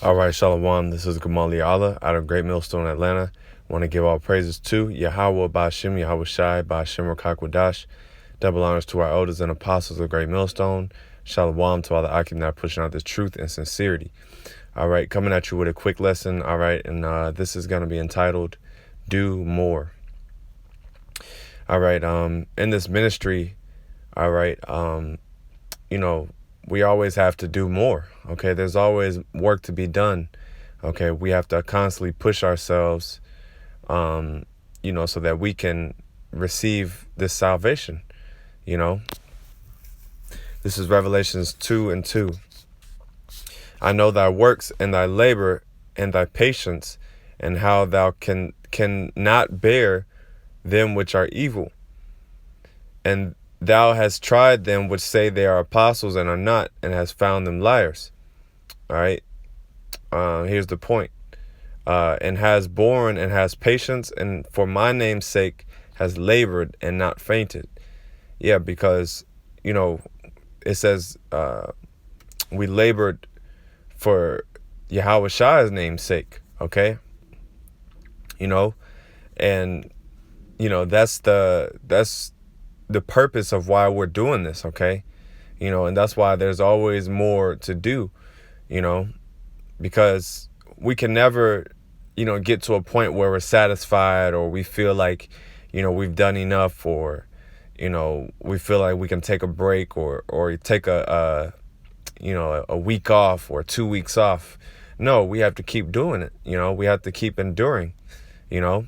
All right, Shalom. This is Gamali Allah out of Great Millstone, Atlanta. Want to give all praises to YAHAWAH, BAHASHAM, YAHAWASHI, BAHASHAM, Rakakwadash. Double honors to our elders and apostles of Great Millstone. Shalom to all the Akim that are pushing out the truth and sincerity. All right, coming at you with a quick lesson. All right, and this is going to be entitled Do More. All right, in this ministry, all right, we always have to do more. Okay, there's always work to be done. Okay, we have to constantly push ourselves, so that we can receive this salvation. This is Revelations 2:2. I know thy works and thy labor and thy patience, and how thou cannot bear them which are evil. And thou hast tried them which say they are apostles and are not, and hast found them liars. All right. Here's the point. And has borne and has patience, and for my name's sake has labored and not fainted. Yeah, because, it says we labored for YAHAWASHI's name's sake. Okay. And, that's the purpose of why we're doing this. Okay. And that's why there's always more to do, because we can never, get to a point where we're satisfied, or we feel like, we've done enough, or, we feel like we can take a break, or take a week off or 2 weeks off. No, we have to keep doing it. We have to keep enduring, As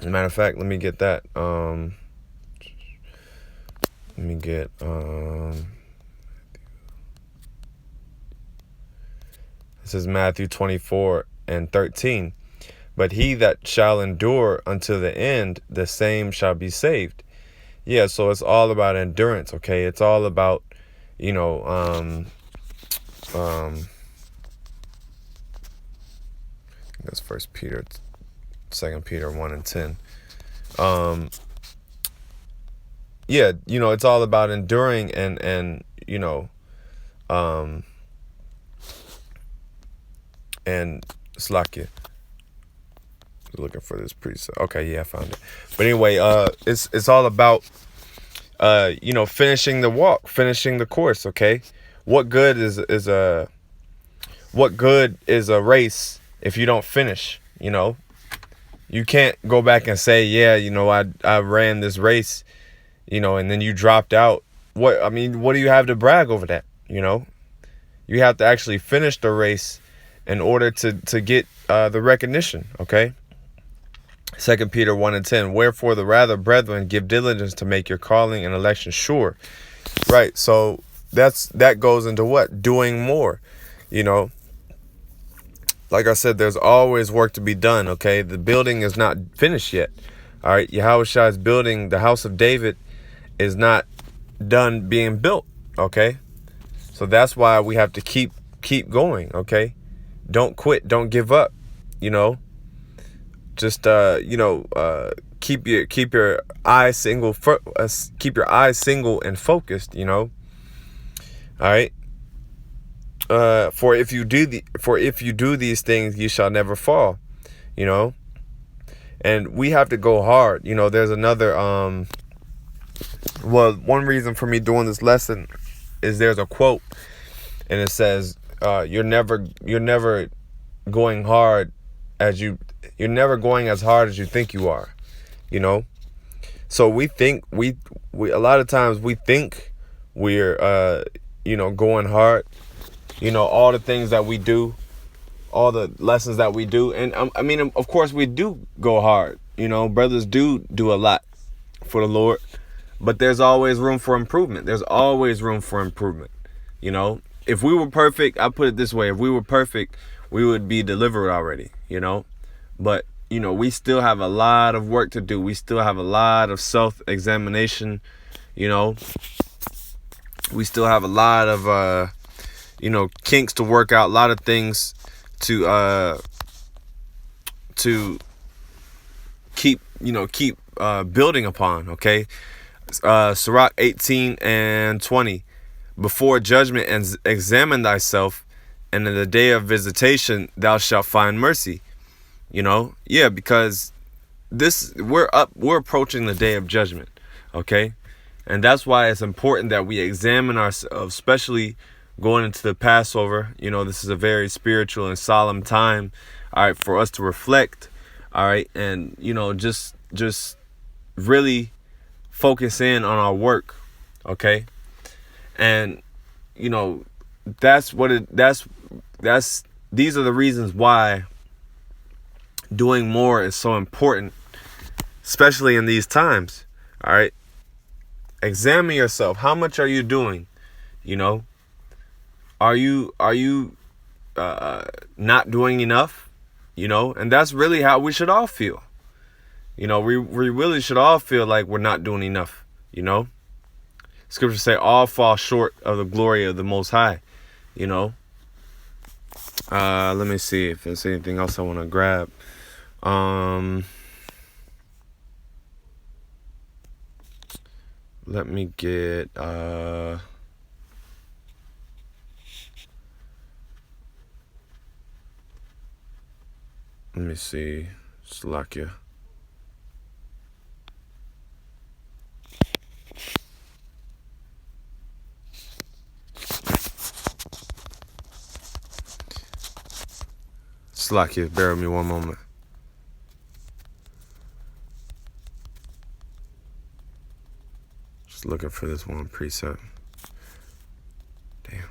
a matter of fact, let me get that. This is Matthew 24:13. But he that shall endure unto the end, the same shall be saved. Yeah, so it's all about endurance, okay? It's all about, that's 1 Peter, 2 Peter 1:10. Yeah, it's all about enduring and Slakia. Looking for this precept. Okay, yeah, I found it. But anyway, it's all about finishing the walk, finishing the course. Okay, what good is a race if you don't finish? You can't go back and say, yeah, I ran this race, and then you dropped out. What do you have to brag over that? You have to actually finish the race in order to get the recognition. Okay. 2 Peter 1:10. Wherefore the rather, brethren, give diligence to make your calling and election sure. Right. So that goes into what? Doing more. Like I said, there's always work to be done. Okay. The building is not finished yet. All right. YAHAWASHI's building, the house of David, is not done being built. Okay. So that's why we have to keep going. Okay. Don't quit. Don't give up. Just keep your eyes single. Keep your eyes single and focused. All right. For if you do these things, you shall never fall. And we have to go hard. There's another one reason for me doing this lesson is there's a quote, and it says, you're never going you're never going as hard as you think you are. So we think we a lot of times we think we're going hard, all the things that we do, all the lessons that we do. And of course we do go hard. Brothers do a lot for the Lord, but there's always room for improvement. There's always room for improvement. If we were perfect, I put it this way, if we were perfect, we would be delivered already, But, we still have a lot of work to do. We still have a lot of self-examination, We still have a lot of, kinks to work out, a lot of things to keep building upon, okay? Sirach 18:20. Before judgment and examine thyself, And in the day of visitation, thou shalt find mercy. You know, yeah, because we're approaching the day of judgment, okay? And that's why it's important that we examine ourselves, especially going into the Passover. You know, this is a very spiritual and solemn time, all right, for us to reflect, all right, and, you know, just really focus in on our work, okay? And, you know, these are the reasons why doing more is so important, especially in these times. All right. Examine yourself. How much are you doing? You know, are you not doing enough? You know, and that's really how we should all feel. You know, we really should all feel like we're not doing enough. You know, scriptures say all fall short of the glory of the Most High. You know, let me see if there's anything else I want to grab. Let me get let me see. Slakia. Slakia, bear with me one moment. Just looking for this one precept. Damn.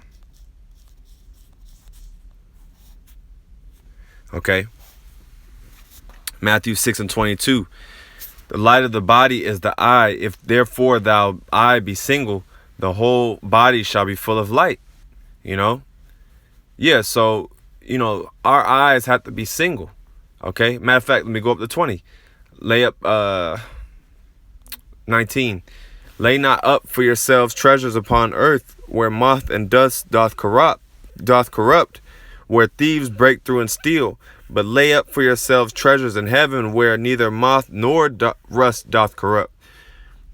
Okay. Matthew 6:22. The light of the body is the eye. If therefore thou eye be single, the whole body shall be full of light. You know? Yeah, so, you know, our eyes have to be single. Okay? Matter of fact, let me go up to 20. Lay up 19. Lay not up for yourselves treasures upon earth, where moth and dust doth corrupt, where thieves break through and steal. But lay up for yourselves treasures in heaven, where neither moth nor rust doth corrupt,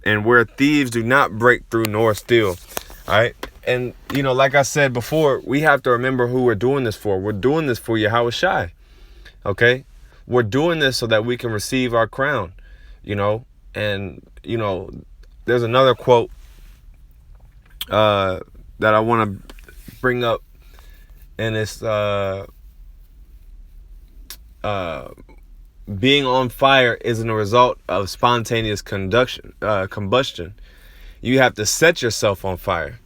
and where thieves do not break through nor steal. All right? And, you know, like I said before, we have to remember who we're doing this for. We're doing this for YAHAWASHI. Okay? We're doing this so that we can receive our crown, you know? And, you know, there's another quote that I want to bring up, and it's being on fire isn't a result of spontaneous combustion. You have to set yourself on fire.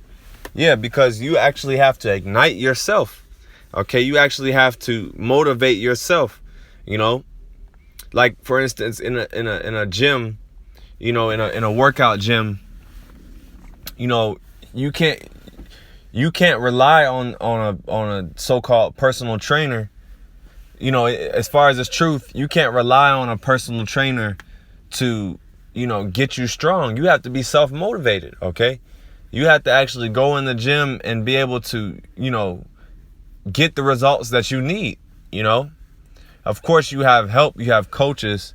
Yeah, because you actually have to ignite yourself. Okay, you actually have to motivate yourself. You know, like for instance, in a gym, you know, in a workout gym, you know, you can't rely on a so-called personal trainer. You know, as far as it's truth, you can't rely on a personal trainer to, you know, get you strong. You have to be self-motivated, okay? You have to actually go in the gym and be able to, you know, get the results that you need, you know? Of course, you have help, you have coaches,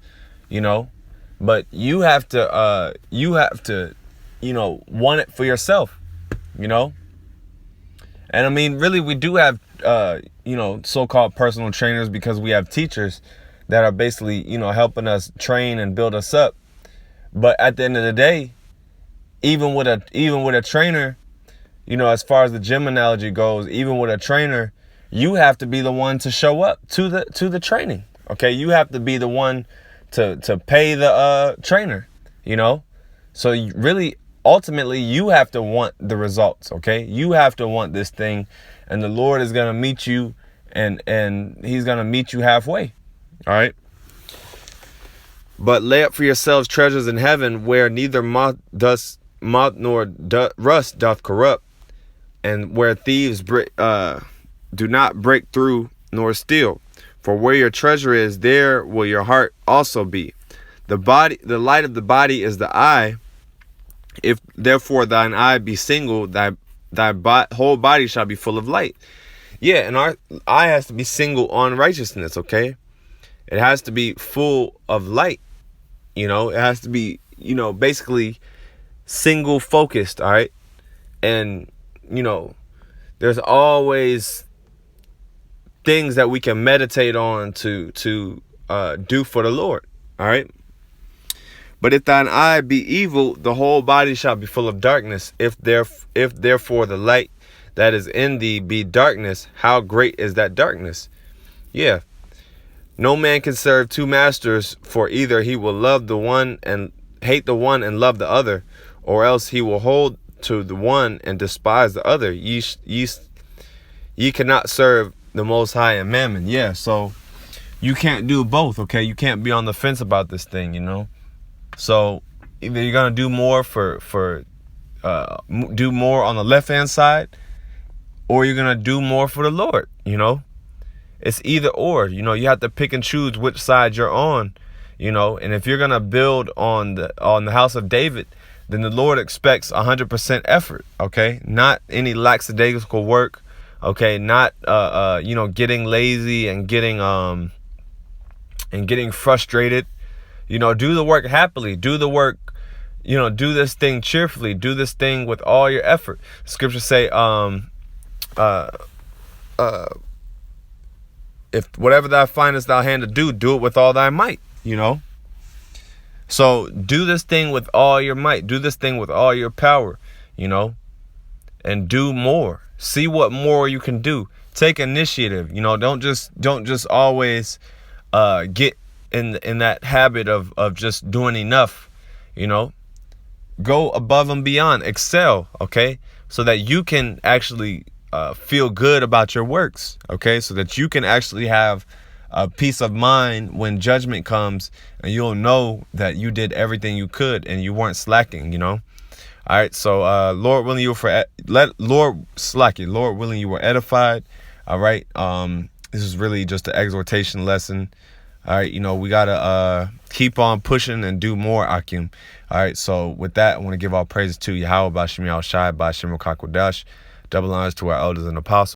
you know, but you have to, you know, want it for yourself, you know? And I mean, really, we do have, you know, so-called personal trainers because we have teachers that are basically, you know, helping us train and build us up. But at the end of the day, even with a trainer, you know, as far as the gym analogy goes, even with a trainer, you have to be the one to show up to the training. Okay, you have to be the one to pay the trainer, you know. So really, ultimately, you have to want the results. Okay, you have to want this thing, and the Lord is gonna meet you, and He's gonna meet you halfway. All right. But lay up for yourselves treasures in heaven, where neither moth nor rust doth corrupt, and where thieves do not break through nor steal. For where your treasure is, there will your heart also be. The light of the body is the eye. If therefore thine eye be single, thy whole body shall be full of light. Yeah, and our eye has to be single on righteousness, okay? It has to be full of light. You know, it has to be, you know, basically single focused, all right? And, you know, there's always, things that we can meditate on to do for the Lord. All right. But if thine eye be evil, the whole body shall be full of darkness. If therefore the light that is in thee be darkness, how great is that darkness? Yeah. No man can serve two masters, for either he will love the one and hate the one and love the other, or else he will hold to the one and despise the other. Ye cannot serve the Most High and Mammon. Yeah, so you can't do both, okay? You can't be on the fence about this thing, you know? So either you're gonna do more do more on the left-hand side, or you're gonna do more for the Lord, you know? It's either or, you know. You have to pick and choose which side you're on, you know. And if you're gonna build on the house of David, then the Lord expects 100% effort, okay? Not any lackadaisical work, okay? Not you know, getting lazy and getting frustrated. You know, do the work happily. Do the work, you know, do this thing cheerfully. Do this thing with all your effort. Scriptures say, if whatever thou findest thy hand to do, do it with all thy might, you know. So do this thing with all your might. Do this thing with all your power, you know, and do more. See what more you can do. Take initiative, you know. Don't just always get in that habit of just doing enough, you know. Go above and beyond, excel, okay, so that you can actually feel good about your works, okay, so that you can actually have a peace of mind when judgment comes, and you'll know that you did everything you could and you weren't slacking, you know. All right, so Lord willing, Lord willing, you were edified. All right, this is really just an exhortation lesson. All right, you know, we gotta keep on pushing and do more, Akim. All right, so with that, I want to give all praises to YAHAWAH, BAHASHAM, YAHAWASHI, BAHASHAM, KAKWADASH. Double honors to our elders and apostles.